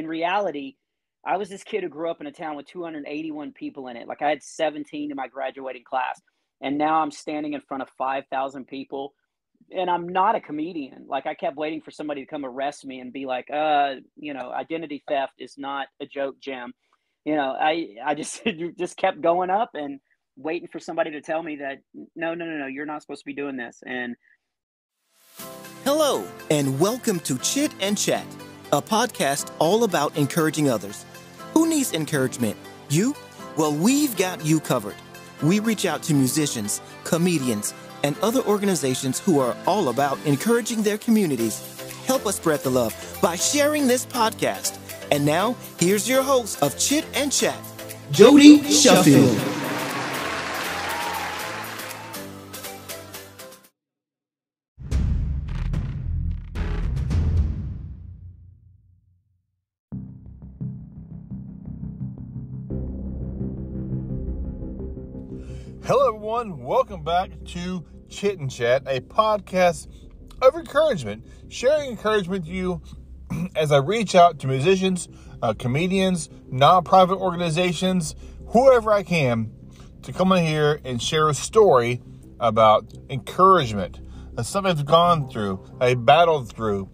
in reality, I was this kid who grew up in a town with 281 people in it. Like I had 17 in my graduating class. And now I'm standing in front of 5,000 people and I'm not a comedian. Like I kept waiting for somebody to come arrest me and be like, identity theft is not a joke, Jim. I just just kept going up and waiting for somebody to tell me that no, you're not supposed to be doing this. And hello, and welcome to Chit and Chat, a podcast all about encouraging others. Who needs encouragement? You? Well, we've got you covered. We reach out to musicians, comedians, and other organizations who are all about encouraging their communities. Help us spread the love by sharing this podcast. And now, here's your host of Chit and Chat, Jody Sheffield. Hello, everyone. Welcome back to Chit and Chat, a podcast of encouragement, sharing encouragement to you as I reach out to musicians, comedians, nonprofit organizations, whoever I can to come in here and share a story about encouragement, something I've gone through, I battled through,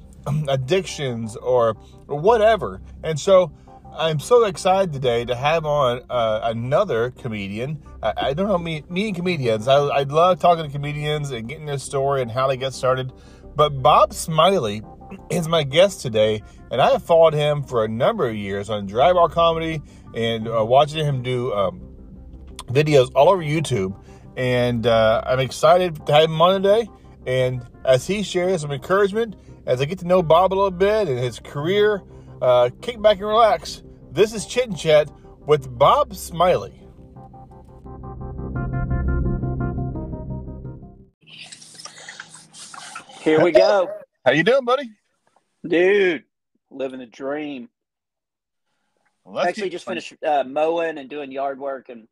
addictions or whatever. And so I'm so excited today to have on another comedian. I don't know, me and comedians. I love talking to comedians and getting their story and how they get started. But Bob Smiley is my guest today, and I have followed him for a number of years on Dry Bar Comedy and watching him do videos all over YouTube. And I'm excited to have him on today. And as he shares some encouragement, as I get to know Bob a little bit and his career, kick back and relax. This is Chit and Chat with Bob Smiley. here we go. How you doing, buddy? Dude, living the dream. Well, Actually just finished mowing and doing yard work and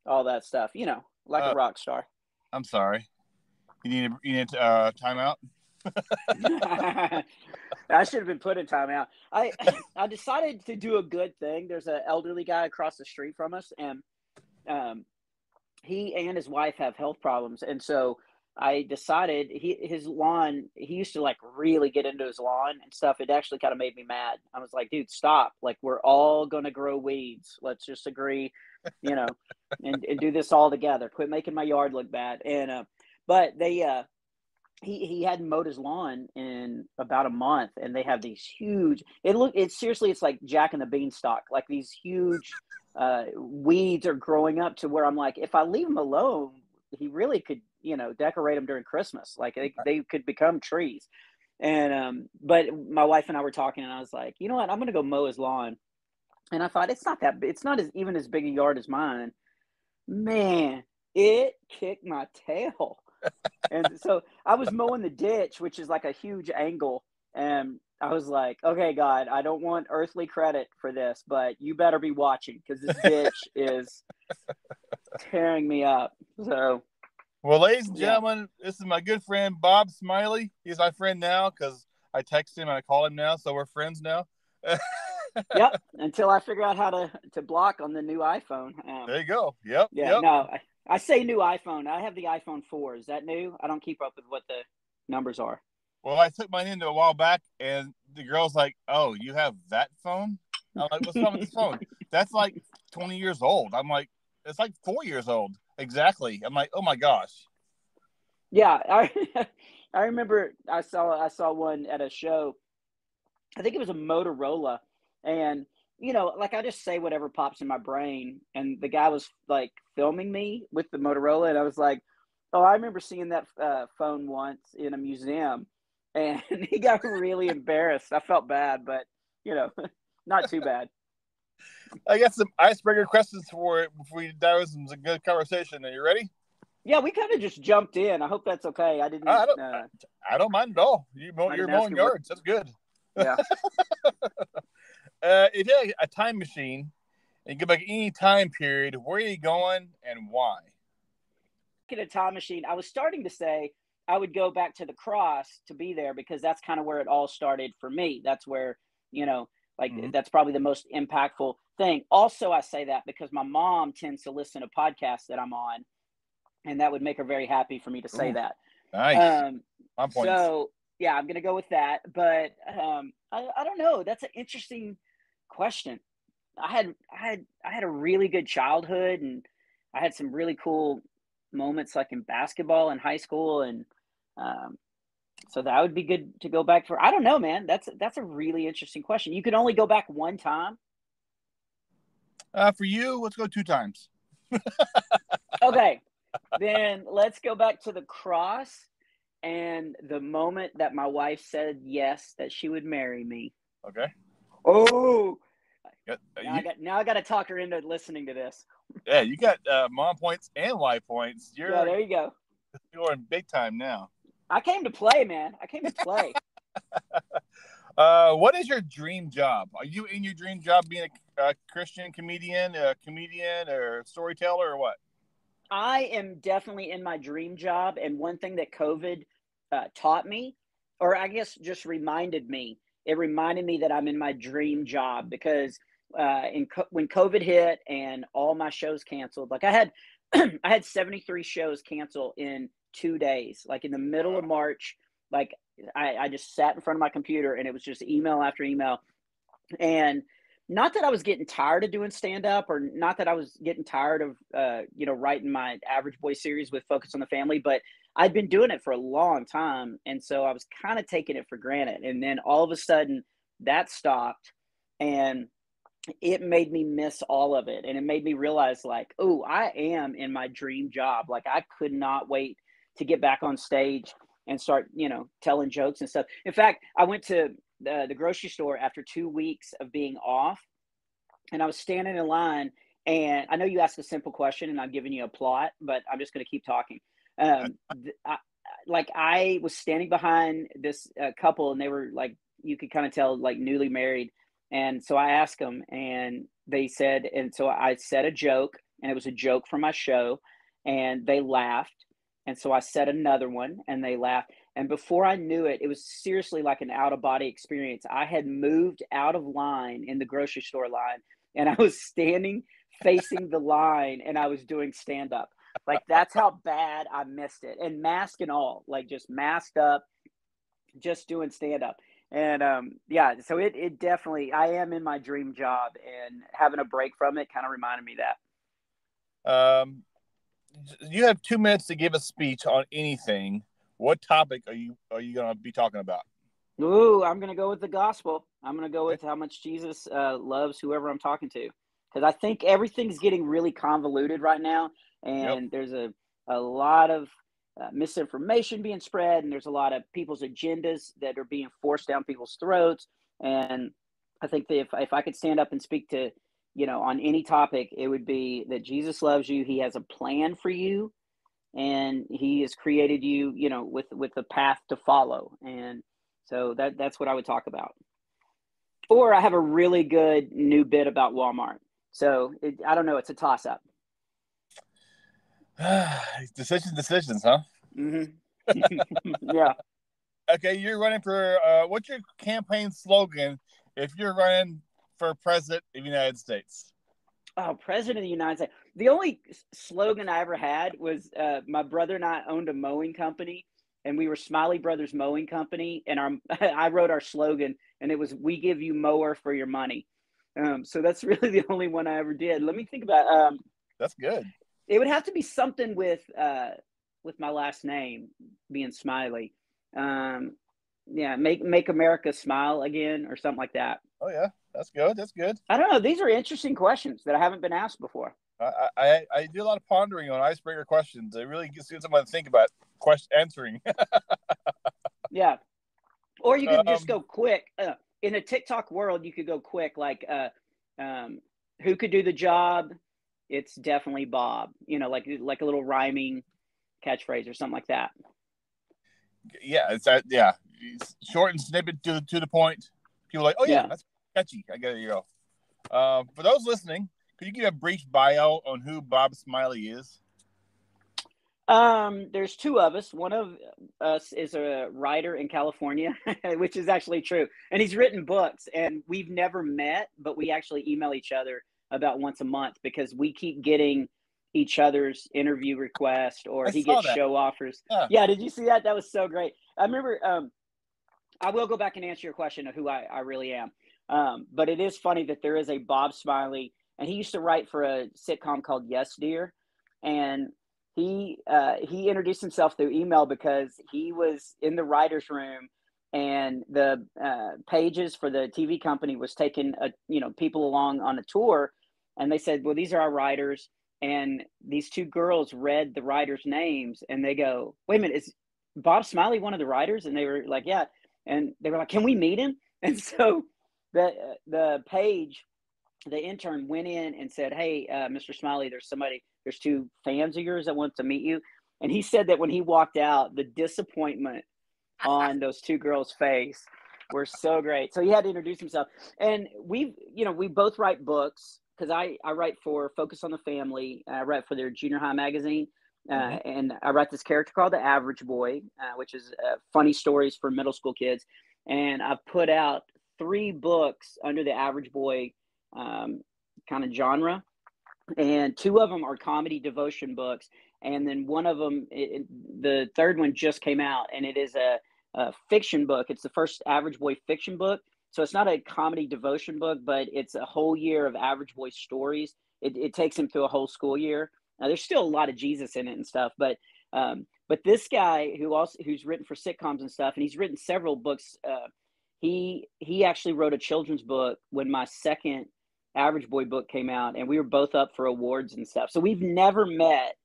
all that stuff. Like a rock star. I'm sorry. You need time out? I should have been put in timeout. I decided to do a good thing. There's an elderly guy across the street from us, and he and his wife have health problems, and so I decided his lawn. He used to like really get into his lawn and stuff. It actually kind of made me mad. I was like, dude, stop! Like we're all gonna grow weeds. Let's just agree, and do this all together. Quit making my yard look bad. And but they he hadn't mowed his lawn in about a month, and they have these huge. It's like Jack and the Beanstalk. Like these huge weeds are growing up to where I'm like, if I leave him alone, he really could, decorate them during Christmas. Like they could become trees. And but my wife and I were talking, and I was like, you know what, I'm gonna go mow his lawn. And I thought it's not even as big a yard as mine. Man, it kicked my tail. And so I was mowing the ditch, which is like a huge angle. And I was like, okay, God, I don't want earthly credit for this, but you better be watching because this ditch is tearing me up. So, well, ladies and gentlemen, this is my good friend, Bob Smiley. He's my friend now because I text him and I call him now. So we're friends now. Yep. Until I figure out how to block on the new iPhone. There you go. Yep. Yeah. Yep. No, I say new iPhone. I have the iPhone 4. Is that new? I don't keep up with what the numbers are. Well, I took mine in a while back, and the girl's like, "Oh, you have that phone?" I'm like, "What's wrong with this phone? That's like 20 years old." I'm like, "It's like 4 years old." Exactly. I'm like, "Oh my gosh." Yeah, I remember I saw one at a show. I think it was a Motorola, and like I just say whatever pops in my brain, and the guy was like filming me with the Motorola, and I was like, oh, I remember seeing that phone once in a museum, and he got really embarrassed. I felt bad, but not too bad. I got some icebreaker questions for it before we dive into some good conversation. Are you ready? Yeah, we kind of just jumped in. I hope that's okay. I don't mind at all. You're mowing yards. That's good. Yeah. If you had a time machine and go back any time period, where are you going and why? In a time machine, I was starting to say I would go back to the cross to be there because that's kind of where it all started for me. That's where, Like Mm-hmm. that's probably the most impactful thing. Also, I say that because my mom tends to listen to podcasts that I'm on, and that would make her very happy for me to say Ooh, that. nice. Um, On points. so yeah, I'm gonna go with that. But I don't know. That's an interesting question. I had a really good childhood, and I had some really cool moments like in basketball in high school, and um, so that would be good to go back for. I don't know, man. That's a really interesting question. You could only go back one time. For you, let's go 2 times. Okay, then let's go back to the cross and the moment that my wife said yes, that she would marry me. Okay. Oh, Yeah, now I got to talk her into listening to this. yeah, you got mom points and wife points. Yeah, You're there you go. you're in big time now. I came to play, man. I came to play. What is your dream job? Are you in your dream job being a Christian comedian, or storyteller, or what? I am definitely in my dream job, and one thing that COVID taught me, or I guess just reminded me, it reminded me that I'm in my dream job because when COVID hit and all my shows canceled, like I had I had 73 shows cancel in 2 days, like in the middle of March. Like I just sat in front of my computer and it was just email after email. And not that I was getting tired of doing stand up, or not that I was getting tired of writing my Average Boy series with Focus on the Family, but I'd been doing it for a long time, and so I was kind of taking it for granted. And then all of a sudden that stopped, and it made me miss all of it, and it made me realize, like, oh, I am in my dream job. Like I could not wait to get back on stage and start telling jokes and stuff. In fact, I went to the grocery store after 2 weeks of being off, and I was standing in line. And I know you asked a simple question and I'm giving you a plot, but I'm just going to keep talking. I was standing behind this couple, and they were like, you could kind of tell, like newly married. And so I asked them, and they said, and so I said a joke, and it was a joke from my show, and they laughed. And so I said another one, and they laughed. And before I knew it, it was seriously like an out of body experience. I had moved out of line in the grocery store line, and I was standing facing the line, and I was doing stand up. Like that's how bad I missed it. And mask and all, like just masked up, just doing stand up. And yeah, so it definitely, I am in my dream job, and having a break from it kind of reminded me that. You have 2 minutes to give a speech on anything. What topic are you going to be talking about? Ooh, I'm going to go with the gospel. I'm going to go Okay. with how much Jesus loves whoever I'm talking to. Because I think everything's getting really convoluted right now. Yep. And there's a lot of misinformation being spread. And there's a lot of people's agendas that are being forced down people's throats. And I think that if I could stand up and speak to, on any topic, it would be that Jesus loves you. He has a plan for you. And he has created you, with a path to follow. And so that's what I would talk about. Or I have a really good new bit about Walmart. So I don't know. It's a toss up. Decisions, huh? Mm-hmm. Yeah. Okay, you're running for what's your campaign slogan if you're running for president of the United States? Oh, President of the United States. The only slogan I ever had was my brother and I owned a mowing company, and we were Smiley Brothers Mowing Company. And I wrote our slogan, and it was, "We give you mower for your money." So that's really the only one I ever did. Let me think about. That's good. It would have to be something with my last name being Smiley. Yeah, make America smile again, or something like that. Oh yeah, that's good. That's good. I don't know. These are interesting questions that I haven't been asked before. I do a lot of pondering on icebreaker questions. It really gives someone to think about answering. Yeah. Or you could just um, go quick. In a TikTok world, you could go quick, like who could do the job? It's definitely Bob. Like a little rhyming catchphrase or something like that. yeah, it's that. Yeah, short and snippet to the point. People are like, oh yeah, Yeah. that's catchy. I got it. You go. For those listening, could you give a brief bio on who Bob Smiley is? There's two of us. One of us is a writer in California, which is actually true. And he's written books, and we've never met, but we actually email each other about once a month because we keep getting each other's interview requests, or I he saw gets that. show offers. Yeah. Yeah, did you see that? That was so great. I remember I will go back and answer your question of who I really am. But it is funny that there is a Bob Smiley, and he used to write for a sitcom called Yes Dear, and he introduced himself through email because he was in the writers' room, and the pages for the TV company was taking people along on a tour, and they said, "Well, these are our writers." And these two girls read the writers' names, and they go, "Wait a minute, is Bob Smiley one of the writers?" And they were like, "Yeah." And they were like, "Can we meet him?" And so the page, the intern went in and said, "Hey, Mr. Smiley, there's two fans of yours that want to meet you." And he said that when he walked out, the disappointment on those two girls' face were so great. So he had to introduce himself. And we both write books because I write for Focus on the Family. I write for their junior high magazine. Hmm. And I write this character called the Average Boy, which is funny stories for middle school kids. And I've put out 3 books under the Average Boy kind of genre, and 2 of them are comedy devotion books, and then one of them, the third one just came out, and it is a fiction book. It's the first Average Boy fiction book, so it's not a comedy devotion book, but it's a whole year of Average Boy stories. It takes him through a whole school year. Now, there's still a lot of Jesus in it and stuff, but this guy who's written for sitcoms and stuff, and he's written several books. He actually wrote a children's book when my second Average Boy book came out, and we were both up for awards and stuff. So we've never met,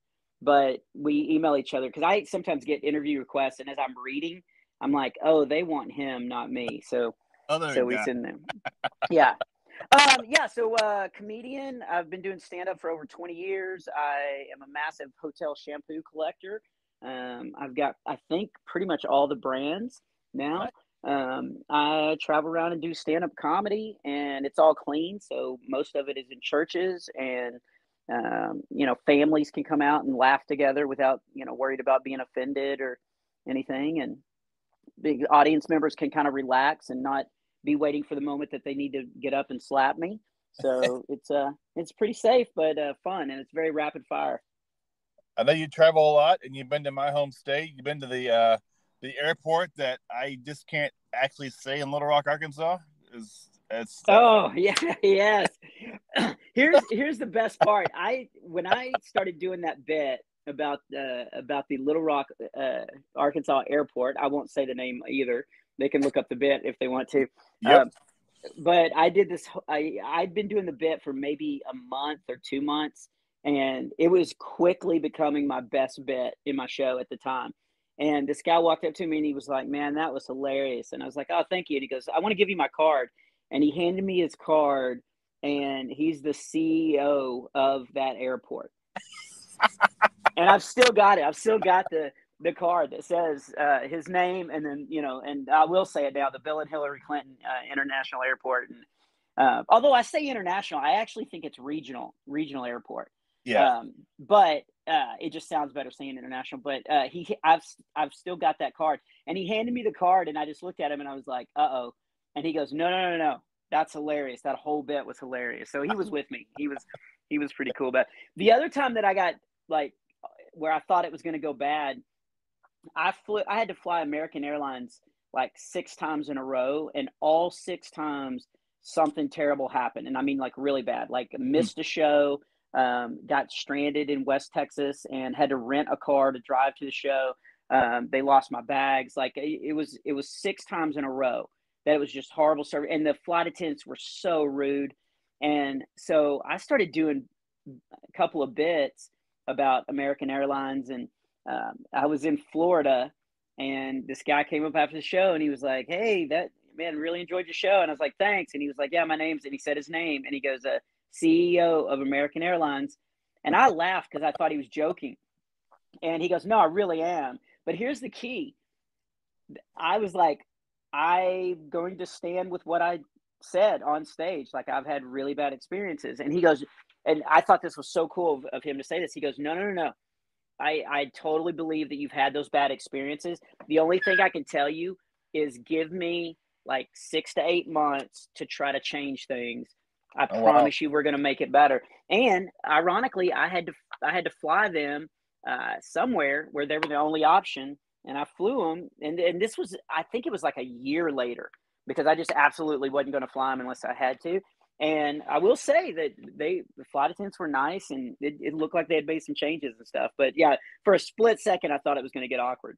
but we email each other because I sometimes get interview requests, and as I'm reading, I'm like, "Oh, they want him, not me." So Other so we guy. send them. Yeah. Yeah, so comedian. I've been doing stand up for over 20 years. I am a massive hotel shampoo collector. I've got, I think, pretty much all the brands now. Right. I travel around and do stand up comedy, and it's all clean. So most of it is in churches, and families can come out and laugh together without worried about being offended or anything, and big audience members can kind of relax and not be waiting for the moment that they need to get up and slap me. So it's pretty safe, but fun, and it's very rapid fire. I know you travel a lot, and you've been to my home state. You've been to the airport that I just can't actually say in Little Rock, Arkansas. Is it's Oh yeah, yes. Here's the best part. When I started doing that bit about the Little Rock, Arkansas airport. I won't say the name either. They can look up the bit if they want to. Yep. Um, but I did this. I'd been doing the bit for maybe a month or 2 months, and it was quickly becoming my best bit in my show at the time. And this guy walked up to me and he was like, "Man, that was hilarious." And I was like, "Oh, thank you." And he goes, "I want to give you my card." And he handed me his card, and he's the CEO of that airport. And I've still got it. I've still got the card that says his name, and then and I will say it now: the Bill and Hillary Clinton International Airport. And although I say international, I actually think it's regional airport. Yeah. But it just sounds better saying international. But I've still got that card, and he handed me the card, and I just looked at him, and I was like, "Uh oh," and he goes, "No, no, no, no, that's hilarious. That whole bit was hilarious." So he was with me. He was pretty cool. But the other time that I got like where I thought it was going to go bad, I had to fly American Airlines like 6 times in a row, and all 6 times something terrible happened, and I mean like really bad. Like Hmm. missed a show, got stranded in West Texas, and had to rent a car to drive to the show. They lost my bags. Like it was 6 times in a row that it was just horrible service, and the flight attendants were so rude. And so I started doing a couple of bits about American Airlines, and I was in Florida, and this guy came up after the show, and he was like, "Hey, that man really enjoyed your show," and I was like, "Thanks," and he was like, "Yeah, my name's," and he said his name, and he goes, "CEO of American Airlines," and I laughed because I thought he was joking, and he goes, "No, I really am." But here's the key: I was like, I'm going to stand with what I said on stage. Like I've had really bad experiences. And he goes, and I thought this was so cool of him to say this. He goes, "No, no, no, no. I totally believe that you've had those bad experiences. The only thing I can tell you is give me like 6 to 8 months to try to change things. I Oh, wow. promise you, we're going to make it better. And ironically, I had to fly them somewhere where they were the only option, and I flew them. And this was, I think it was like a year later, because I just absolutely wasn't going to fly them unless I had to. And I will say that the flight attendants were nice, and it looked like they had made some changes and stuff. But yeah, for a split second, I thought it was going to get awkward.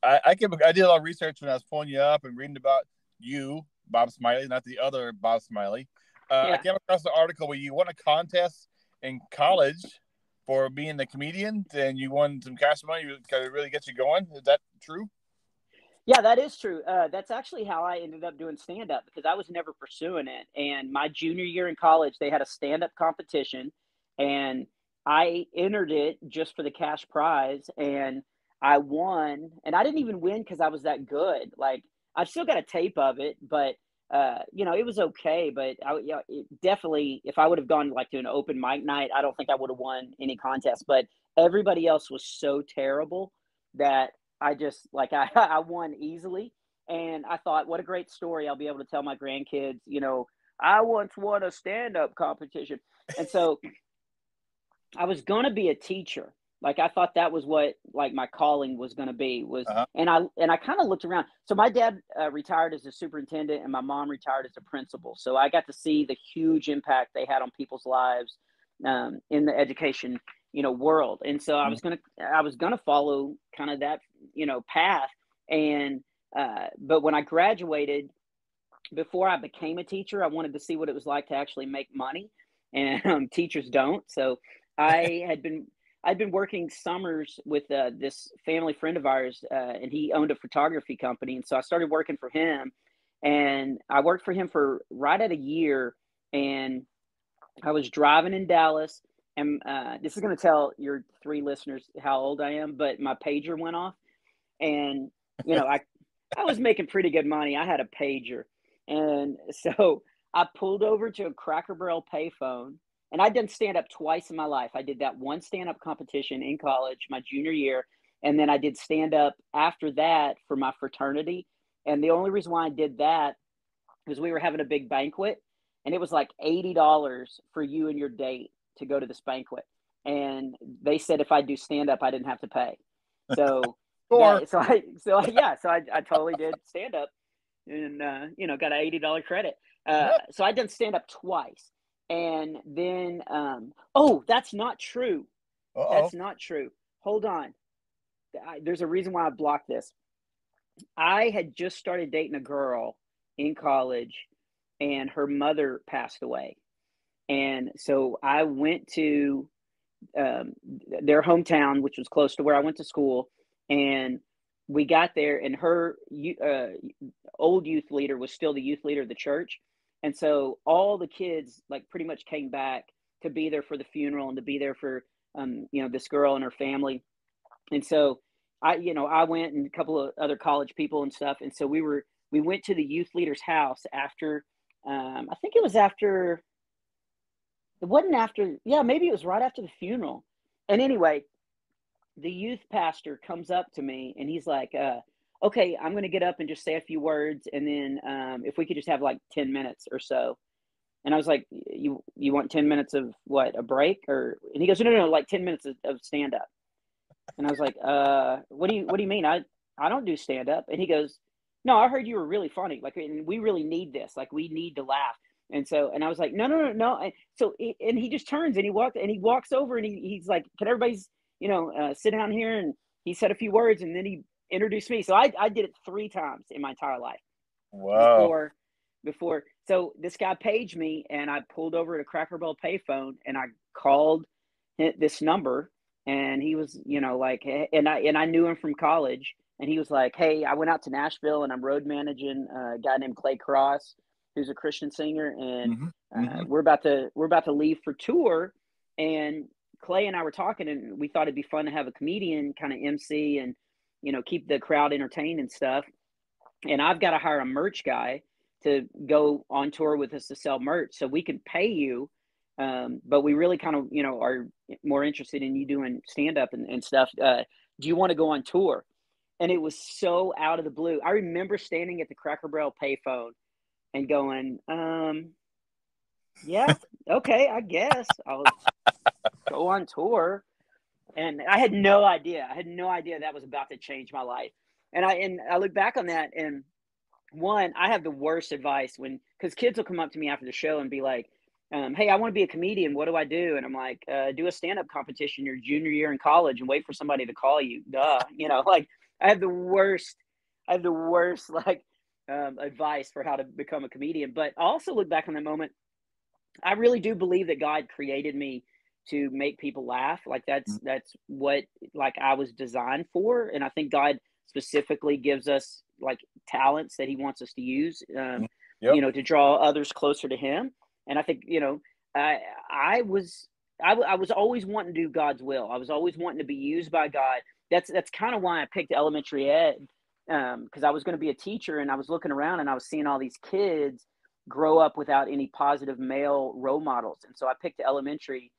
I did a lot of research when I was pulling you up and reading about you, Bob Smiley, not the other Bob Smiley. I Yeah. came across the article where you won a contest in college for being a comedian, and you won some cash money to really get you going. Is that true? Yeah, that is true. That's actually how I ended up doing stand up, because I was never pursuing it. And my junior year in college, they had a stand up competition, and I entered it just for the cash prize, and I won. And I didn't even win because I was that good. Like, I've still got a tape of it, but it was okay. But definitely, if I would have gone like to an open mic night, I don't think I would have won any contest. But everybody else was so terrible that I just like I won easily, and I thought, what a great story I'll be able to tell my grandkids. I once won a stand-up competition, and so I was gonna be a teacher. Like, I thought that was what like my calling was gonna be was, Uh-huh. and I kind of looked around. So my dad retired as a superintendent, and my mom retired as a principal. So I got to see the huge impact they had on people's lives in the education world. And so I was gonna follow kind of that path. And but when I graduated, before I became a teacher, I wanted to see what it was like to actually make money, and teachers don't. So I had been I'd been working summers with this family friend of ours, and he owned a photography company, and so I started working for him, and I worked for him for right at a year, and I was driving in Dallas, and this is going to tell your three listeners how old I am, but my pager went off, and I was making pretty good money. I had a pager, and so I pulled over to a Cracker Barrel payphone, and I'd done stand up twice in my life. I did that one stand up competition in college, my junior year, and then I did stand up after that for my fraternity. And the only reason why I did that was we were having a big banquet, and it was like $80 for you and your date to go to this banquet. And they said if I do stand up, I didn't have to pay. So Or I totally did stand up, and got an $80 credit. yeah. So I done stand up twice, and then oh, that's not true. Uh-oh. That's not true. Hold on. There's a reason why I blocked this. I had just started dating a girl in college, and her mother passed away. And so I went to their hometown, which was close to where I went to school. And we got there, and her old youth leader was still the youth leader of the church. And so all the kids like pretty much came back to be there for the funeral and to be there for this girl and her family. And so I went, and a couple of other college people and stuff. And so we went to the youth leader's house after, I think it was after, it wasn't after, yeah, maybe it was right after the funeral. And anyway, the youth pastor comes up to me, and he's like, okay, I'm going to get up and just say a few words. And then if we could just have like 10 minutes or so. And I was like, you want 10 minutes of what, a break? And he goes, no, like 10 minutes of stand up. And I was like, what do you mean? I don't do stand up. And he goes, no, I heard you were really funny. Like, and we really need this. Like, we need to laugh. And so, and I was like, no. And so, and he just turns, and he walks over, and he's like, can everybody's, sit down here. And he said a few words, and then he introduced me. So I did it 3 times in my entire life Wow. before. So this guy paged me, and I pulled over at a Cracker Barrel payphone, and I called this number, and he was, like, and I knew him from college, and he was like, hey, I went out to Nashville, and I'm road managing a guy named Clay Cross, who's a Christian singer, and Hmm. Hmm. we're about to leave for tour. And Clay and I were talking, and we thought it'd be fun to have a comedian kind of MC and keep the crowd entertained and stuff. And I've got to hire a merch guy to go on tour with us to sell merch, so we can pay you But we really kind of, are more interested in you doing stand up and stuff. Do you want to go on tour? And it was so out of the blue. I remember standing at the Cracker Barrel payphone and going, yeah, okay, I guess I'll go on tour. And I had no idea. I had no idea that was about to change my life. And I look back on that, and one, I have the worst advice because kids will come up to me after the show and be like, hey, I want to be a comedian. What do I do? And I'm like, do a stand-up competition your junior year in college and wait for somebody to call you. Duh. Like I have the worst like advice for how to become a comedian. But I also look back on that moment. I really do believe that God created me to make people laugh. Like that's what like I was designed for. And I think God specifically gives us like talents that he wants us to use, Yep. to draw others closer to him. And I think, I was always wanting to do God's will. I was always wanting to be used by God. That's kind of why I picked elementary ed, because I was going to be a teacher, and I was looking around and I was seeing all these kids grow up without any positive male role models. And so I picked elementary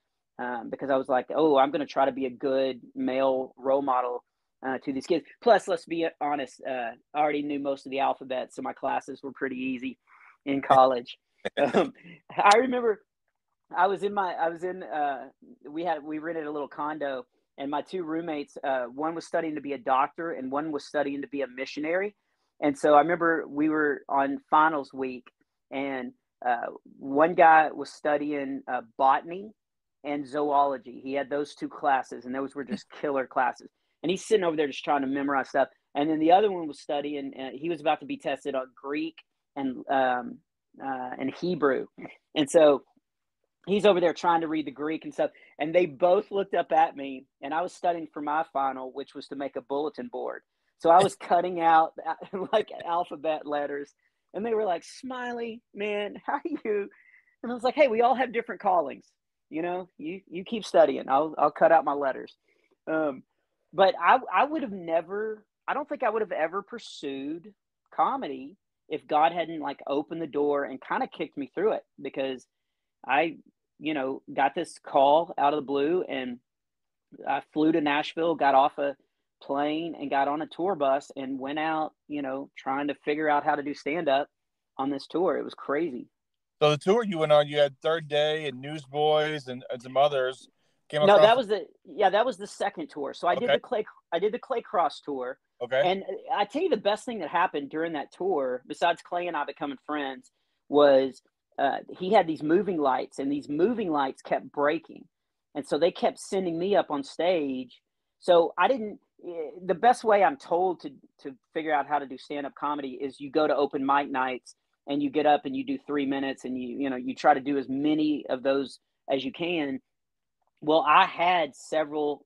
because I was like, oh, I'm going to try to be a good male role model to these kids. Plus, let's be honest, I already knew most of the alphabet, so my classes were pretty easy in college. I remember we rented a little condo, and my two roommates, one was studying to be a doctor and one was studying to be a missionary. And so I remember we were on finals week, and one guy was studying botany and zoology. He had those two classes, and those were just killer classes. And he's sitting over there just trying to memorize stuff. And then the other one was studying, he was about to be tested on Greek and Hebrew. And so he's over there trying to read the Greek and stuff. And they both looked up at me, and I was studying for my final, which was to make a bulletin board. So I was cutting out like alphabet letters, and they were like, Smiley, man, how are you? And I was like, hey, we all have different callings. You keep studying. I'll cut out my letters. But I would have never, I don't think I would have ever pursued comedy if God hadn't like opened the door and kind of kicked me through it, because I, got this call out of the blue, and I flew to Nashville, got off a plane and got on a tour bus and went out, trying to figure out how to do stand up on this tour. It was crazy. So the tour you went on, you had Third Day and Newsboys and some others came No, across. that was the second tour. So I did the Clay Cross tour. Okay. And I tell you, the best thing that happened during that tour, besides Clay and I becoming friends, was he had these moving lights, and these moving lights kept breaking. And so they kept sending me up on stage. So the best way I'm told to figure out how to do stand-up comedy is you go to open mic nights and you get up and you do 3 minutes, and you try to do as many of those as you can. Well, I had several,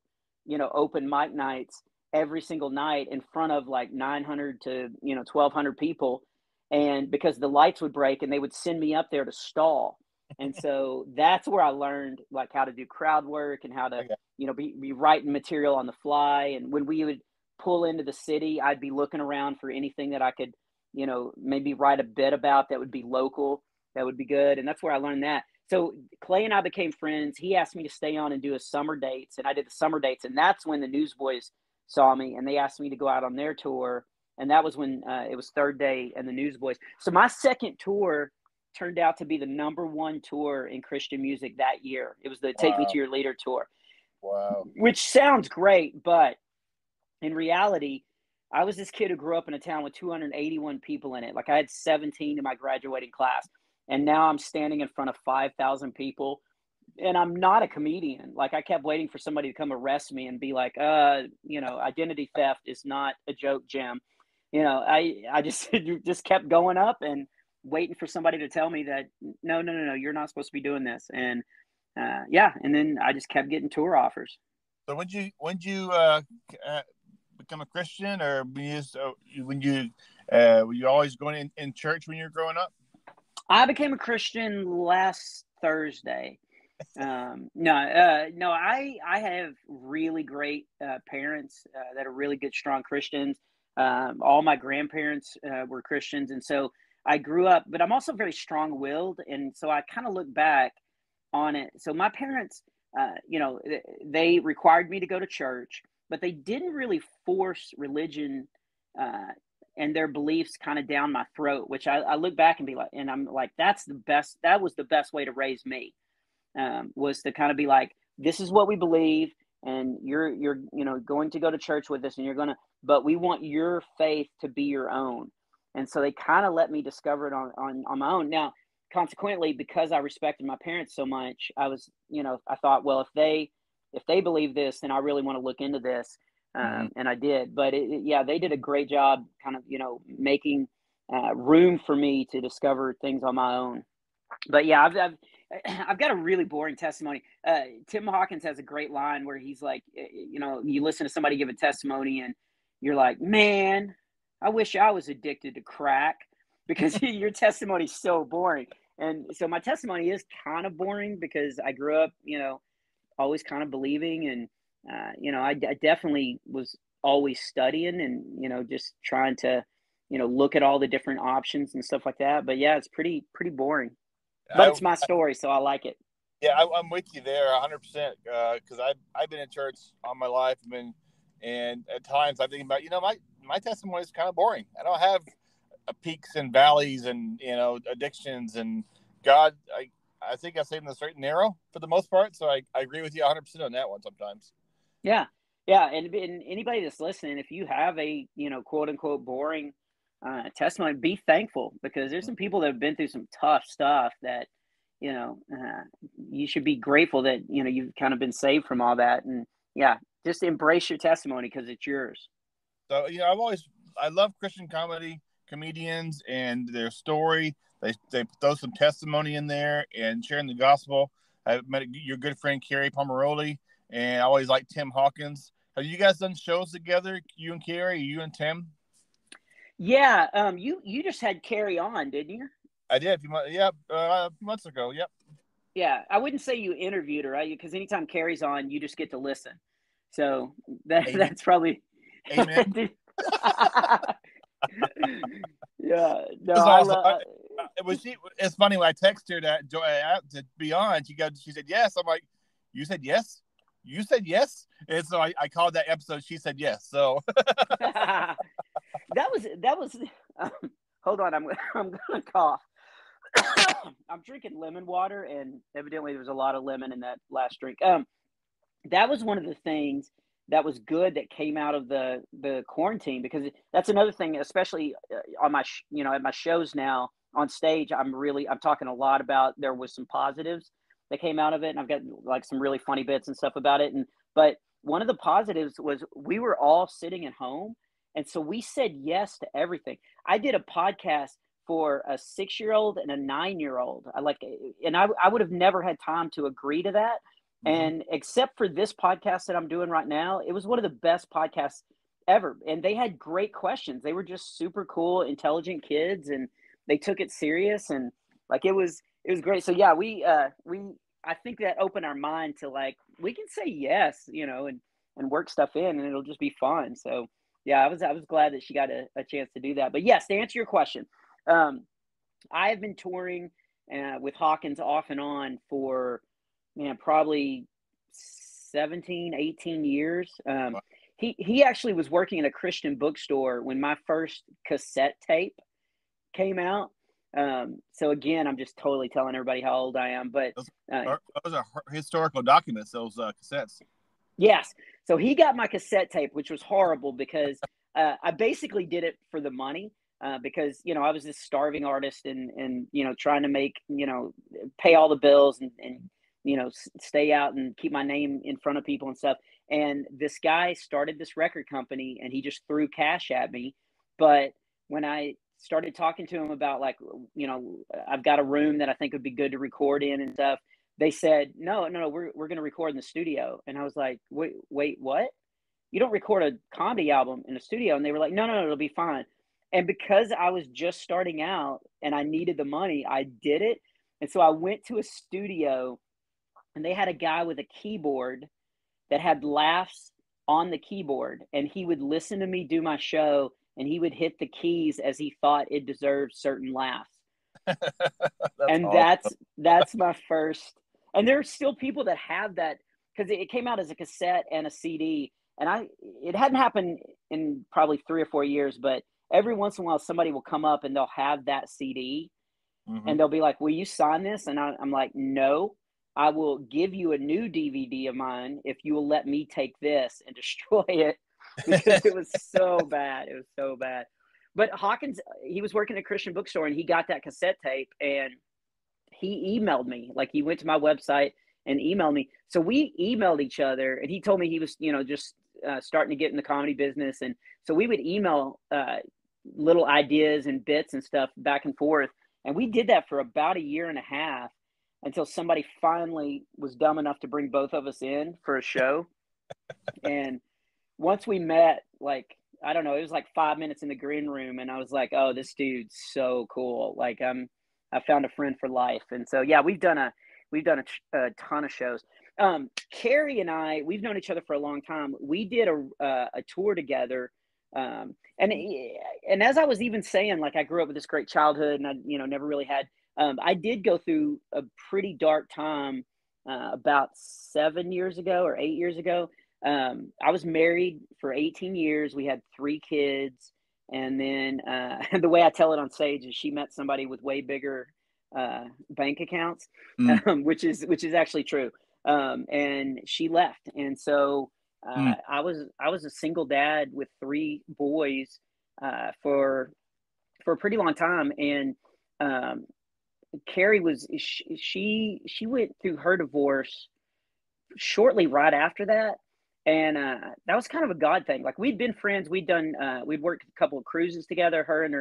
open mic nights every single night in front of like 900 to 1,200 people, and because the lights would break and they would send me up there to stall. And so that's where I learned like how to do crowd work and how to be writing material on the fly. And when we would pull into the city, I'd be looking around for anything that I could maybe write a bit about that would be local, that would be good. And that's where I learned that. So Clay and I became friends. He asked me to stay on and do a summer dates, and I did the summer dates, and that's when the Newsboys saw me, and they asked me to go out on their tour. And that was when it was Third Day and the Newsboys. So my second tour turned out to be the #1 tour in Christian music that year. It was the Take Me to Your Leader tour. Wow. Which sounds great, but in reality, I was this kid who grew up in a town with 281 people in it. Like I had 17 in my graduating class, and now I'm standing in front of 5,000 people, and I'm not a comedian. Like I kept waiting for somebody to come arrest me and be like, identity theft is not a joke, Jim. I just kept going up and waiting for somebody to tell me that no, you're not supposed to be doing this. And and then I just kept getting tour offers. So when you become a Christian, or were you always going in church when you were growing up? I became a Christian last Thursday. I have really great parents that are really good, strong Christians. All my grandparents were Christians, and so I grew up. But I'm also very strong-willed, and so I kind of look back on it. So my parents, they required me to go to church, but they didn't really force religion uh, and their beliefs kind of down my throat, which I look back and be like, and I'm like, that was the best way to raise me, was to kind of be like, this is what we believe, and you're going to go to church with us, and but we want your faith to be your own. And so they kind of let me discover it on my own. Now, consequently, because I respected my parents so much, I thought, well, if they believe this, then I really want to look into this. And I did, but they did a great job kind of, making room for me to discover things on my own. But yeah, I've got a really boring testimony. Tim Hawkins has a great line where he's like, you listen to somebody give a testimony and you're like, man, I wish I was addicted to crack, because your testimony is so boring. And so my testimony is kind of boring because I grew up, always kind of believing, and I definitely was always studying and just trying to look at all the different options and stuff like that. But yeah, it's pretty boring. But it's my story, so I like it. Yeah, I'm with you there 100%, because I've been in church all my life. And at times I think about, my testimony is kind of boring. I don't have peaks and valleys and, addictions. And God, I think I stayed in the straight and narrow for the most part. So I agree with you 100% on that one sometimes. Yeah. Yeah. And anybody that's listening, if you have a, quote unquote boring testimony, be thankful, because there's some people that have been through some tough stuff that, you should be grateful that, you've kind of been saved from all that. And yeah, just embrace your testimony because it's yours. So, I love Christian comedians and their story. They throw some testimony in there and sharing the gospel. I met your good friend, Carrie Pomeroli, and I always like Tim Hawkins. Have you guys done shows together, you and Carrie, you and Tim? Yeah. You just had Carrie on, didn't you? I did. A few months ago. Yep. Yeah. I wouldn't say you interviewed her, right? Because anytime Carrie's on, you just get to listen. So that's probably. Amen. Yeah. No, I love. It's funny when I text her to be on. She said yes. I'm like, you said yes. You said yes, and so I called that episode. She said yes. So that was. Hold on, I'm gonna cough. I'm drinking lemon water, and evidently there was a lot of lemon in that last drink. That was one of the things that was good that came out of the quarantine, because that's another thing, especially on my at my shows now on stage. I'm talking a lot about, there was some positives that came out of it, and I've got like some really funny bits and stuff about it. But one of the positives was we were all sitting at home, and so we said yes to everything. I did a podcast for a 6-year-old and a 9-year-old. I would have never had time to agree to that. And except for this podcast that I'm doing right now, it was one of the best podcasts ever. And they had great questions. They were just super cool, intelligent kids, and they took it serious. And like, it was great. So yeah, I think that opened our mind to, like, we can say yes, and work stuff in, and it'll just be fun. So yeah, I was glad that she got a chance to do that. But yes, to answer your question, I have been touring with Hawkins off and on for, probably 17, 18 years. Wow. He actually was working in a Christian bookstore when my first cassette tape came out. So again, I'm just totally telling everybody how old I am, but those are historical documents, those cassettes. Yes. So he got my cassette tape, which was horrible because I basically did it for the money. Because, I was this starving artist and trying to make, pay all the bills and stay out and keep my name in front of people and stuff. And this guy started this record company, and he just threw cash at me. But when I started talking to him about, like, I've got a room that I think would be good to record in and stuff, they said, no, we're going to record in the studio. And I was like, wait, what? You don't record a comedy album in a studio? And they were like, no, it'll be fine. And because I was just starting out and I needed the money, I did it. And so I went to a studio, and they had a guy with a keyboard that had laughs on the keyboard. And he would listen to me do my show, and he would hit the keys as he thought it deserved certain laughs. And awesome. that's my first. And there are still people that have that, because it came out as a cassette and a CD. And it hadn't happened in probably 3 or 4 years, but every once in a while somebody will come up and they'll have that CD Mm-hmm. and they'll be like, "Will you sign this?" And I'm like, "No, I will give you a new DVD of mine if you will let me take this and destroy it," because it was so bad. It was so bad. But Hawkins, he was working at a Christian bookstore and he got that cassette tape and he emailed me. Like, he went to my website and emailed me. So we emailed each other, and he told me he was, just starting to get in the comedy business. And so we would email little ideas and bits and stuff back and forth. And we did that for about a year and a half until somebody finally was dumb enough to bring both of us in for a show. And once we met, like, I don't know, it was like 5 minutes in the green room, and I was like, "Oh, this dude's so cool. Like, I found a friend for life." And so, yeah, we've done a ton of shows. Carrie and I, we've known each other for a long time. We did a tour together. And as I was even saying, like, I grew up with this great childhood, and I, never really had, I did go through a pretty dark time, about 7 years ago or 8 years ago. I was married for 18 years. We had 3 kids. And then, the way I tell it on stage is she met somebody with way bigger, bank accounts, Mm. which is actually true. And she left. And so, Mm. I was a single dad with 3 boys, for a pretty long time. And, Carrie was, she went through her divorce shortly right after that. And that was kind of a God thing. Like, we'd been friends. We'd worked a couple of cruises together, her and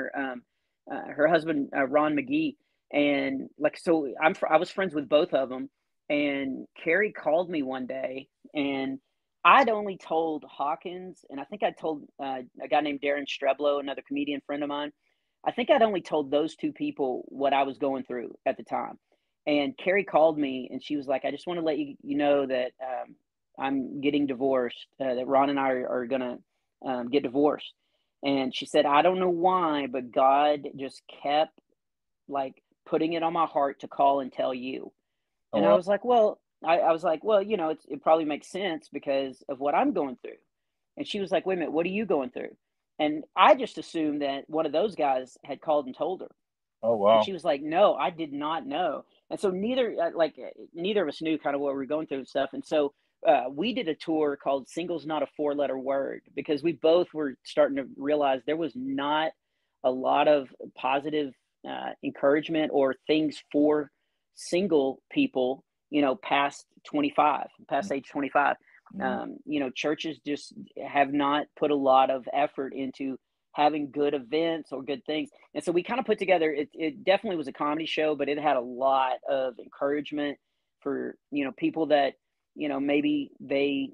her husband, Ron McGee. And, like, so I was friends with both of them. And Carrie called me one day, and I'd only told Hawkins, and I think I told a guy named Darren Streblo, another comedian friend of mine. I think I'd only told those 2 people what I was going through at the time. And Carrie called me, and she was like, "I just want to let you know that I'm getting divorced. That Ron and I are gonna get divorced." And she said, "I don't know why, but God just kept, like, putting it on my heart to call and tell you." Oh, And I wow. was like, "Well," I was like, "Well, it probably makes sense because of what I'm going through." And she was like, "Wait a minute, what are you going through?" And I just assumed that one of those guys had called and told her. Oh, And wow. she was like, "No, I did not know." And so neither of us knew kind of what we were going through and stuff. And so we did a tour called "Single's Not a Four-Letter Word" because we both were starting to realize there was not a lot of positive encouragement or things for single people, past 25, past age 25. Mm. Churches just have not put a lot of effort into having good events or good things. And so we kind of put together, it definitely was a comedy show, but it had a lot of encouragement for, people that, maybe they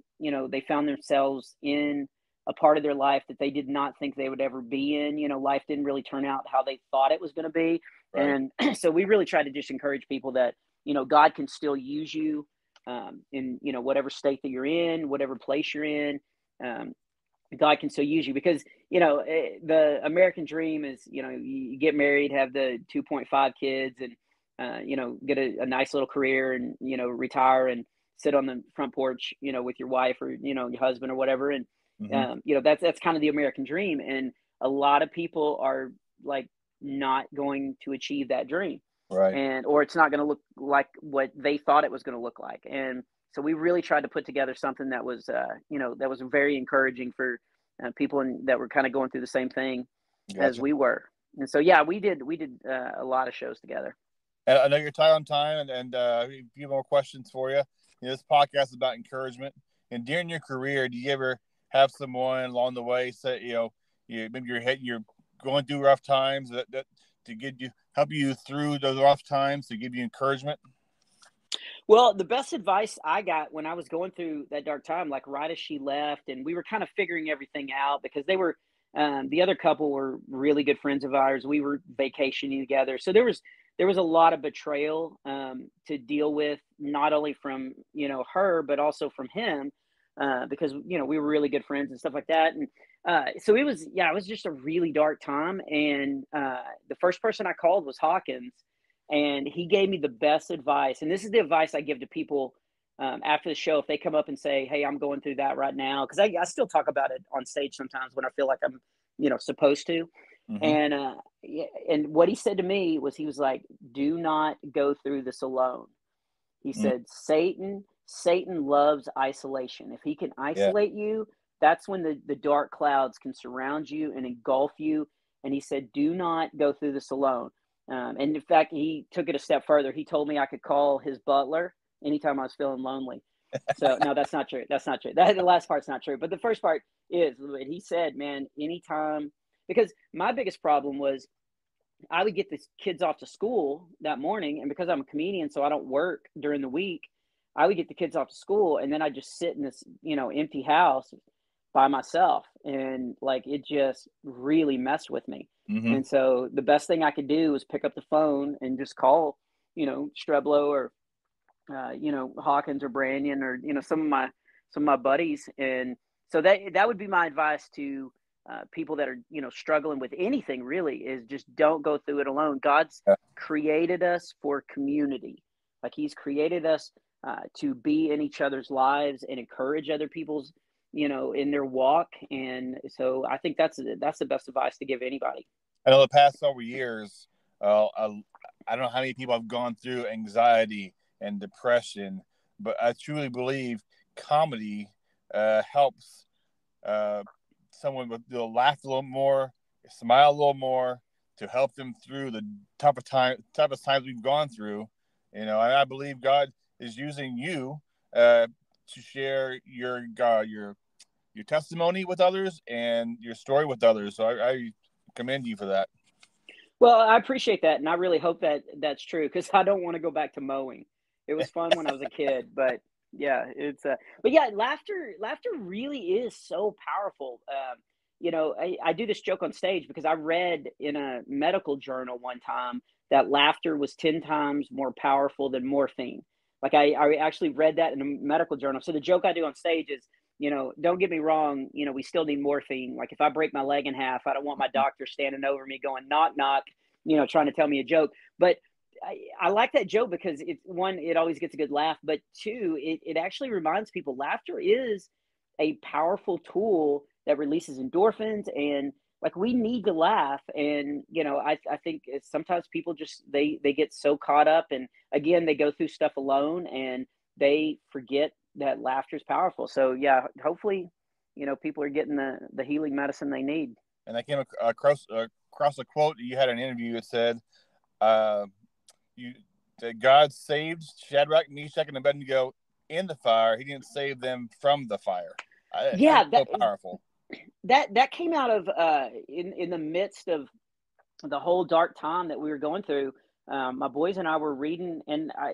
found themselves in a part of their life that they did not think they would ever be in. Life didn't really turn out how they thought it was going to be. Right. And so we really tried to just encourage people that, God can still use you, in, whatever state that you're in, whatever place you're in. God can still use you because, the American dream is, you get married, have the 2.5 kids, and, get a nice little career, and, retire and sit on the front porch, with your wife or, your husband or whatever. And, Mm-hmm. that's kind of the American dream. And a lot of people are, like, not going to achieve that dream, Right. or it's not going to look like what they thought it was going to look like. And so we really tried to put together something that was, that was very encouraging for people that were kind of going through the same thing as Gotcha. we were. And so, yeah, we did a lot of shows together. And I know you're tight on time, and a few more questions for you. This podcast is about encouragement. And during your career, do you ever have someone along the way say, maybe you're going through rough times that to help you through those rough times to give you encouragement? Well, the best advice I got when I was going through that dark time, like right as she left, and we were kind of figuring everything out because the other couple were really good friends of ours. We were vacationing together, so there was a lot of betrayal, to deal with, not only from her, but also from him, because we were really good friends and stuff like that. And so it was just a really dark time. And the first person I called was Hawkins. And he gave me the best advice. And this is the advice I give to people after the show if they come up and say, "Hey, I'm going through that right now," because I still talk about it on stage sometimes when I feel like I'm, supposed to. Mm-hmm. And yeah, and what he said to me was, he was like, "Do not go through this alone." He Mm-hmm. said, Satan loves isolation. If he can Yeah. isolate you, that's when the dark clouds can surround you and engulf you. And he said, do not go through this alone. And in fact, he took it a step further. He told me I could call his butler anytime I was feeling lonely. So no, that's not true. That's not true. The last part's not true. But the first part is, he said, man, anytime, because my biggest problem was I would get the kids off to school that morning, and because I'm a comedian, so I don't work during the week, I would get the kids off to school, and then I just sit in this, empty house by myself, and like it just really messed with me. Mm-hmm. And so the best thing I could do was pick up the phone and just call, Streblo or Hawkins or Branyan or some of my buddies, and so that would be my advice to people that are struggling with anything. Really, is just don't go through it alone. God's Yeah. created us for community, like He's created us to be in each other's lives and encourage other people's in their walk. And so I think that's the best advice to give anybody. I know the past several years, I don't know how many people have gone through anxiety and depression, but I truly believe comedy helps someone with laugh a little more, smile a little more, to help them through the toughest times we've gone through. And I believe God is using you to share your testimony with others and your story with others. So I commend you for that. Well, I appreciate that, and I really hope that that's true, because I don't want to go back to mowing. It was fun when I was a kid, but yeah, but yeah, laughter really is so powerful. I do this joke on stage because I read in a medical journal one time that laughter was 10 times more powerful than morphine. Like I actually read that in a medical journal. So the joke I do on stage is, don't get me wrong, we still need morphine. Like if I break my leg in half, I don't want my doctor standing over me going, knock, knock, trying to tell me a joke. But I like that joke because it always gets a good laugh, but two, it actually reminds people laughter is a powerful tool that releases endorphins, and like we need to laugh. And I think sometimes people just they get so caught up, and again they go through stuff alone and they forget that laughter is powerful. So yeah, hopefully people are getting the healing medicine they need. And I came across a quote you had in an interview that said, uh, "You that God saved Shadrach, Meshach, and Abednego in the fire. He didn't save them from the fire." Yeah, That's so powerful. that came out of in the midst of the whole dark time that we were going through. My boys and I were reading, and I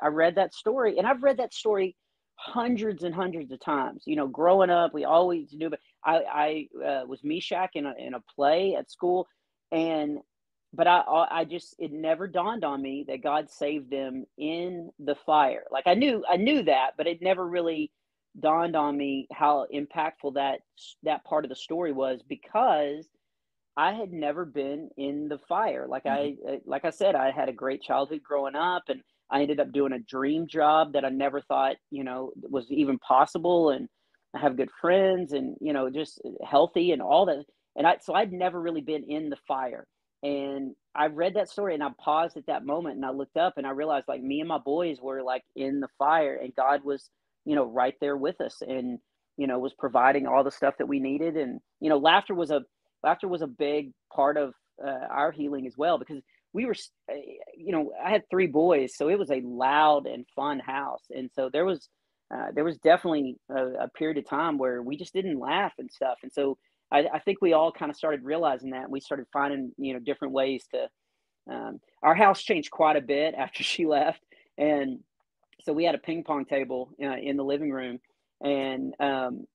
read that story, and I've read that story hundreds and hundreds of times. Growing up, we always knew. But I was Meshach in a play at school, and but I just, it never dawned on me that God saved them in the fire. Like I knew that, but it never really dawned on me how impactful that part of the story was, because I had never been in the fire. Mm-hmm. Like I said, I had a great childhood growing up, and I ended up doing a dream job that I never thought, was even possible. And I have good friends, and, just healthy and all that. So I'd never really been in the fire. And I read that story, and I paused at that moment, and I looked up, and I realized like me and my boys were like in the fire, and God was, right there with us, and, was providing all the stuff that we needed. And, laughter was a big part of our healing as well, because we were, I had three boys, so it was a loud and fun house. And so there was definitely a period of time where we just didn't laugh and stuff. And so I think we all kind of started realizing that, and we started finding, different ways to, our house changed quite a bit after she left. And so we had a ping pong table in the living room, and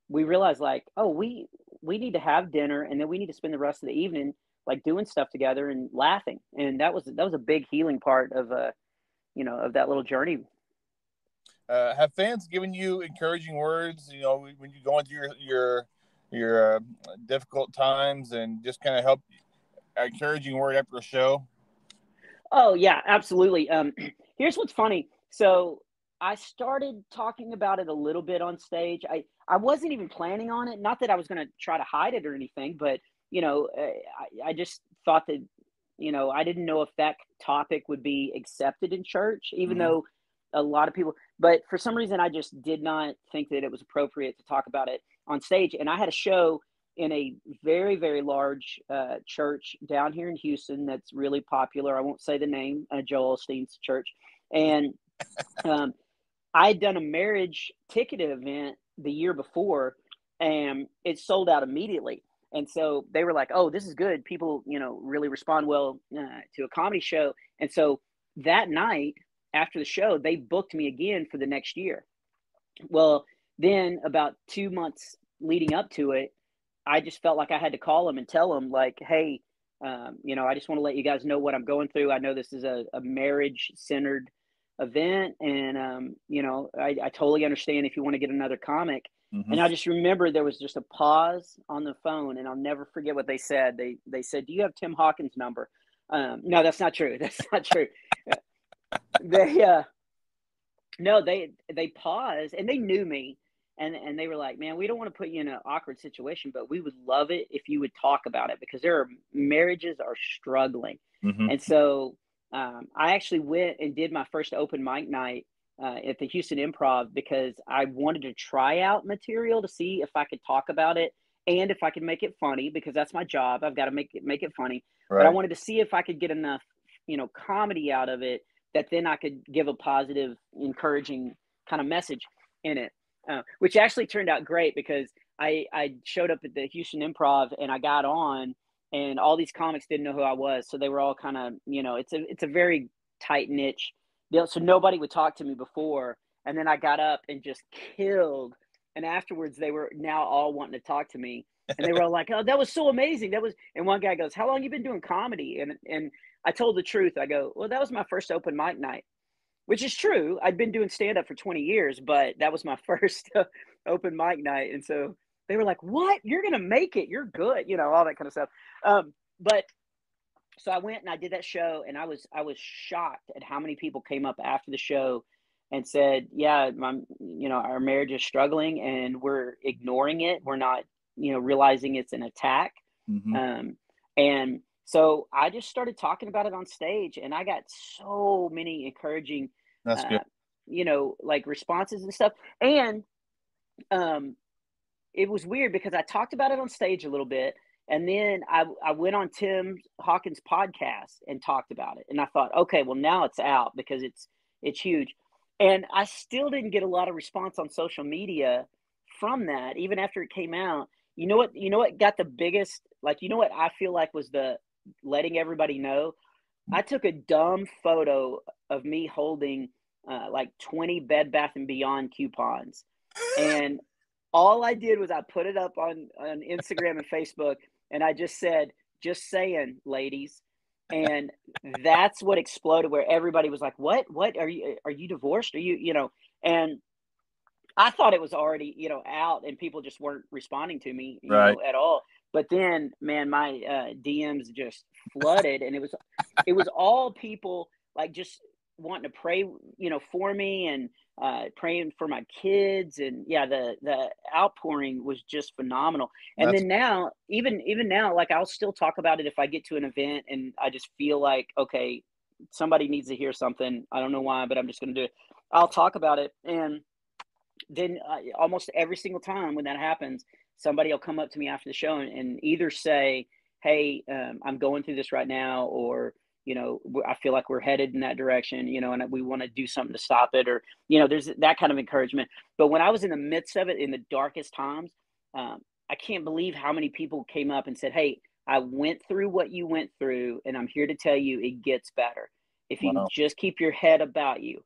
we realized like, oh, we need to have dinner, and then we need to spend the rest of the evening like doing stuff together and laughing. And that was a big healing part of of that little journey. Have fans given you encouraging words? When you go into your difficult times, and just kind of help encouraging word after a show. Oh yeah, absolutely. Here's what's funny. So I started talking about it a little bit on stage. I wasn't even planning on it. Not that I was going to try to hide it or anything, but I just thought that I didn't know if that topic would be accepted in church, even Mm-hmm. though a lot of people. But for some reason, I just did not think that it was appropriate to talk about it on stage. And I had a show in a very, very large church down here in Houston that's really popular. I won't say the name, Joel Osteen's church. And um, I had done a marriage ticketed event the year before, and it sold out immediately. And so they were like, "Oh, this is good. People, really respond well to a comedy show." And so that night after the show, they booked me again for the next year. Well, then about 2 months leading up to it, I just felt like I had to call them and tell them, like, hey, I just want to let you guys know what I'm going through. I know this is a marriage centered event, and I totally understand if you want to get another comic. Mm-hmm. And I just remember there was just a pause on the phone, and I'll never forget what they said. They said, "Do you have Tim Hawkins' number?" No, that's not true. That's not true. They no, they paused and they knew me, and they were like, "Man, we don't want to put you in an awkward situation, but we would love it if you would talk about it because there are marriages are struggling." Mm-hmm. And so I actually went and did my first open mic night at the Houston Improv because I wanted to try out material to see if I could talk about it and if I could make it funny because that's my job. I've got to make it funny, but I Right. wanted to see if I could get enough, comedy out of it that then I could give a positive, encouraging kind of message in it, which actually turned out great because I showed up at the Houston Improv and I got on, and all these comics didn't know who I was, so they were all kind of, it's a very tight niche deal, so nobody would talk to me before, and then I got up and just killed, and afterwards they were now all wanting to talk to me. And they were all like, "Oh, that was so amazing! That was." And one guy goes, "How long you been doing comedy?" And I told the truth. I go, "Well, that was my first open mic night," which is true. I'd been doing stand up for 20 years, but that was my first open mic night. And so they were like, "What? You're going to make it. You're good." All that kind of stuff. But so I went and I did that show, and I was shocked at how many people came up after the show and said, "Yeah, our marriage is struggling and we're ignoring it. We're not, realizing it's an attack." Mm-hmm. And so I just started talking about it on stage, and I got so many encouraging, That's good. uh, like responses and stuff. And um, it was weird because I talked about it on stage a little bit, and then I went on Tim Hawkins' podcast and talked about it. And I thought, okay, well now it's out because it's huge. And I still didn't get a lot of response on social media from that, even after it came out. You know what got the biggest, like, what I feel like was the letting everybody know. I took a dumb photo of me holding like 20 Bed Bath and Beyond coupons, and all I did was I put it up on Instagram and Facebook, and I just said, "Just saying, ladies." And that's what exploded, where everybody was like, "What are you divorced? Are you?" And I thought it was already, out, and people just weren't responding to me, Right. at all. But then, man, my DMs just flooded, and it was all people like just wanting to pray, for me, and praying for my kids, and yeah, the outpouring was just phenomenal. And That's then now, even now, like I'll still talk about it if I get to an event and I just feel like, okay, somebody needs to hear something. I don't know why, but I'm just going to do it. I'll talk about it, and then almost every single time when that happens, somebody will come up to me after the show and either say, "Hey, I'm going through this right now," or I feel like we're headed in that direction, and we want to do something to stop it, or there's that kind of encouragement. But when I was in the midst of it, in the darkest times, I can't believe how many people came up and said, "Hey, I went through what you went through, and I'm here to tell you it gets better. If you wow. just keep your head about you,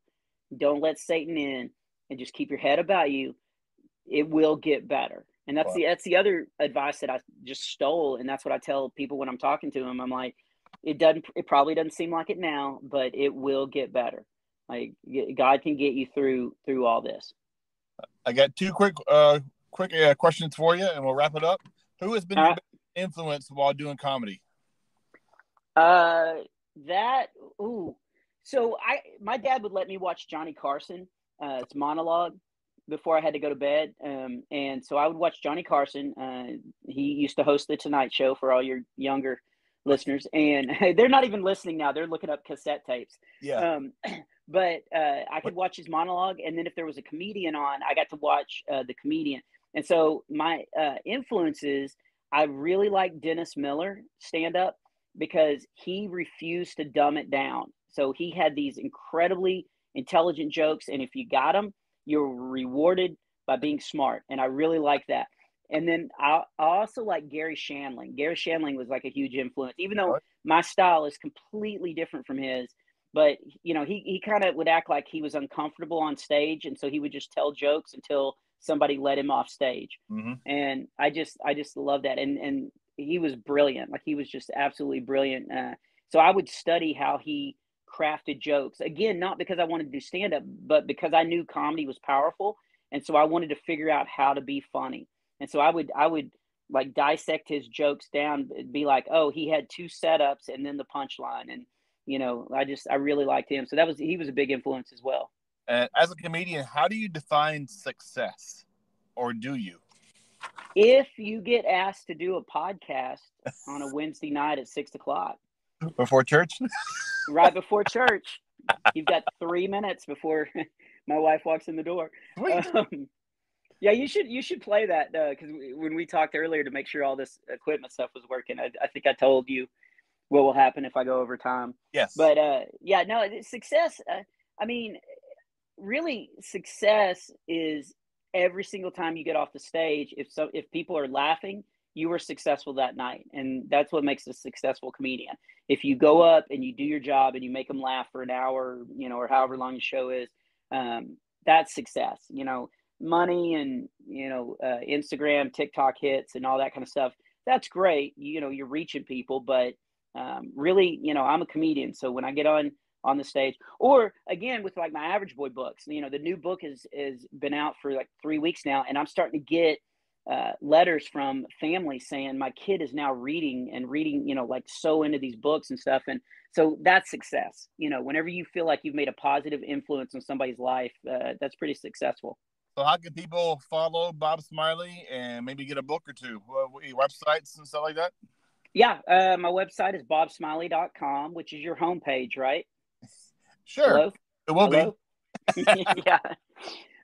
don't let Satan in, and just keep your head about you, it will get better." And that's Wow. the other advice that I just stole, and that's what I tell people when I'm talking to them. I'm like, it probably doesn't seem like it now, but it will get better. Like, God can get you through all this. I got two quick questions for you, and we'll wrap it up. Who has been your Uh, biggest influence while doing comedy? uh, That ooh. So my dad would let me watch Johnny Carson, its monologue before I had to go to bed. And so I would watch Johnny Carson. He used to host the Tonight Show for all your younger listeners, and they're not even listening now. They're looking up cassette tapes. Yeah. But I could watch his monologue, and then if there was a comedian on, I got to watch the comedian. And so my influences, I really like Dennis Miller stand up because he refused to dumb it down. So he had these incredibly intelligent jokes, and if you got them, you're rewarded by being smart. And I really like that. And then I also like Gary Shandling. Gary Shandling was like a huge influence, even though What? my style is completely different from his. But he kind of would act like he was uncomfortable on stage, and so he would just tell jokes until somebody let him off stage. Mm-hmm. And I just love that. And he was brilliant. Like he was just absolutely brilliant. So I would study how he crafted jokes. Again, not because I wanted to do stand up, but because I knew comedy was powerful, and so I wanted to figure out how to be funny. And so I would like dissect his jokes down, be like, oh, he had two setups and then the punchline, and I really liked him. So he was a big influence as well. And as a comedian, how do you define success, or do you? If you get asked to do a podcast on a Wednesday night at 6 o'clock, Before church? right before church, you've got 3 minutes before my wife walks in the door. Sweet. Yeah, you should play that because when we talked earlier to make sure all this equipment stuff was working, I think I told you what will happen if I go over time. Yes. But yeah, no, success. I mean, really, success is every single time you get off the stage. If people are laughing, you were successful that night, and that's what makes a successful comedian. If you go up and you do your job and you make them laugh for an hour, or however long the show is, that's success. Money and Instagram, TikTok hits, and all that kind of stuff. That's great. You're reaching people, but really, I'm a comedian. So when I get on the stage, or again with like my Average Boy books, the new book is been out for like 3 weeks now, and I'm starting to get letters from families saying my kid is now reading, like so into these books and stuff. And so that's success. Whenever you feel like you've made a positive influence on somebody's life, that's pretty successful. So how can people follow Bob Smiley and maybe get a book or two? Websites and stuff like that? Yeah, my website is bobsmiley.com, which is your homepage, right? Sure. Hello? It will Hello? be. Yeah.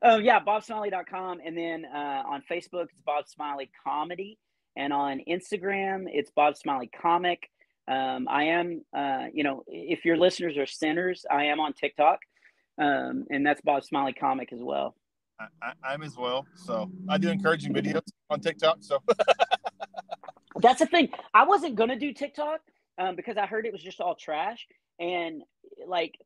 Yeah, bobsmiley.com. And then on Facebook, it's Bob Smiley Comedy. And on Instagram, it's Bob Smiley Comic. I am, if your listeners are sinners, I am on TikTok. And that's Bob Smiley Comic as well. I'm as well. So I do encouraging videos on TikTok. So that's the thing. I wasn't going to do TikTok because I heard it was just all trash. And like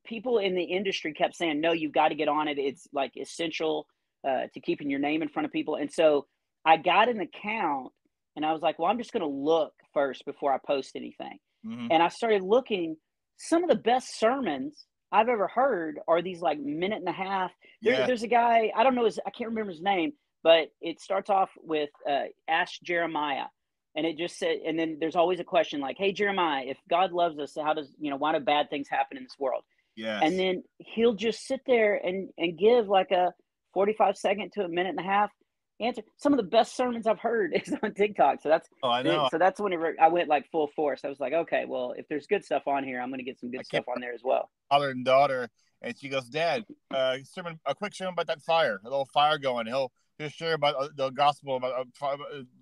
people in the industry kept saying, no, you've got to get on it. It's like essential to keeping your name in front of people. And so I got an account and I was like, well, I'm just going to look first before I post anything. Mm-hmm. And I started looking. Some of the best sermons I've ever heard are these like minute and a half. There's a guy, I don't know I can't remember his name, but it starts off with Ask Jeremiah. And it just said, and then there's always a question like, hey, Jeremiah, if God loves us, why do bad things happen in this world? Yes. And then he'll just sit there and give like a 45-second to a minute and a half answer. Some of the best sermons I've heard is on TikTok. So I know. So that's whenever I went like full force. I was like, okay, well, if there's good stuff on here, I'm going to get some good stuff on there as well. Father and daughter, and she goes, Dad, a quick sermon about that fire, a little fire going. He'll just share about the gospel about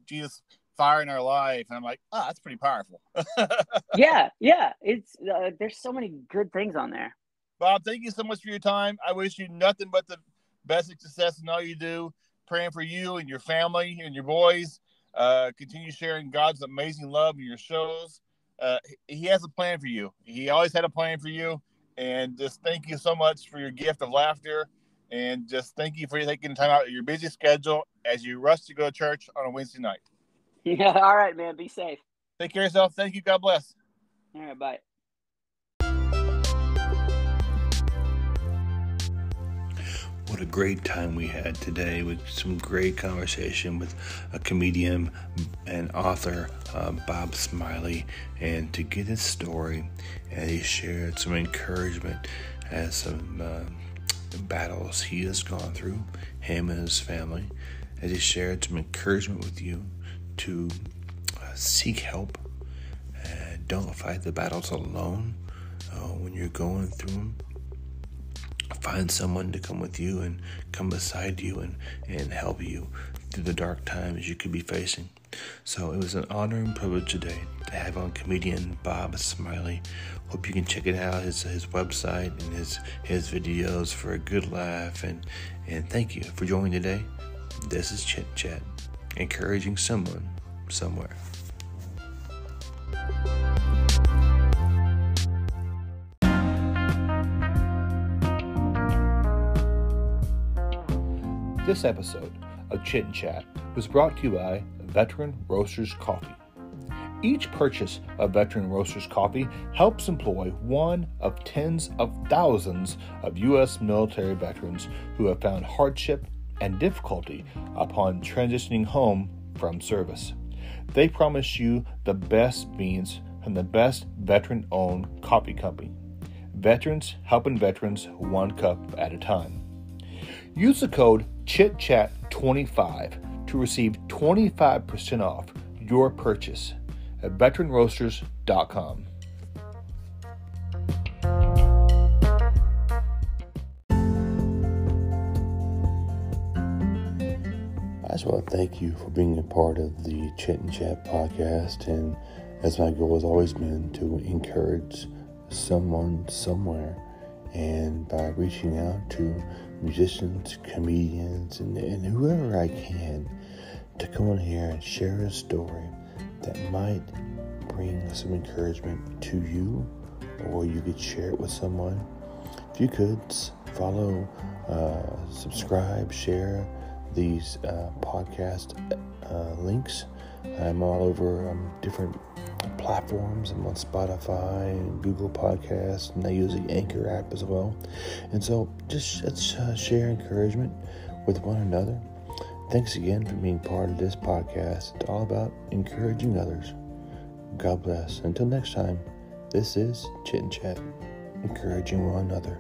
Jesus fire in our life, and I'm like, that's pretty powerful. yeah, it's there's so many good things on there. Bob, thank you so much for your time. I wish you nothing but the best success in all you do. Praying for you and your family and your boys. Continue sharing God's amazing love in your shows. He has a plan for you. He always had a plan for you. And just thank you so much for your gift of laughter. And just thank you for taking time out of your busy schedule as you rush to go to church on a Wednesday night. Yeah, all right, man. Be safe. Take care of yourself. Thank you. God bless. All right, bye. What a great time we had today with some great conversation with a comedian and author, Bob Smiley, and to get his story, and he shared some encouragement as some battles he has gone through, him and his family, as he shared some encouragement with you to seek help. Don't fight the battles alone when you're going through them. Find someone to come with you and come beside you and help you through the dark times you could be facing. So it was an honor and privilege today to have on comedian Bob Smiley. Hope you can check it out, his website and his videos for a good laugh. And thank you for joining today. This is Chit Chat, encouraging someone somewhere. This episode of Chit and Chat was brought to you by Veteran Roasters Coffee. Each purchase of Veteran Roasters Coffee helps employ one of tens of thousands of U.S. military veterans who have found hardship and difficulty upon transitioning home from service. They promise you the best beans from the best veteran-owned coffee company. Veterans helping veterans one cup at a time. Use the code ChitChat25 to receive 25% off your purchase at veteranroasters.com. I just want to thank you for being a part of the Chit and Chat podcast, and as my goal has always been to encourage someone somewhere, and by reaching out to musicians, comedians, and whoever I can to come on here and share a story that might bring some encouragement to you, or you could share it with someone. If you could follow, subscribe, share these podcast links. I'm all over different platforms. I'm on Spotify and Google Podcasts, and I use the Anchor app as well. And so just let's share encouragement with one another. Thanks again for being part of this podcast. It's all about encouraging others. God bless. Until next time, this is Chit and Chat, encouraging one another.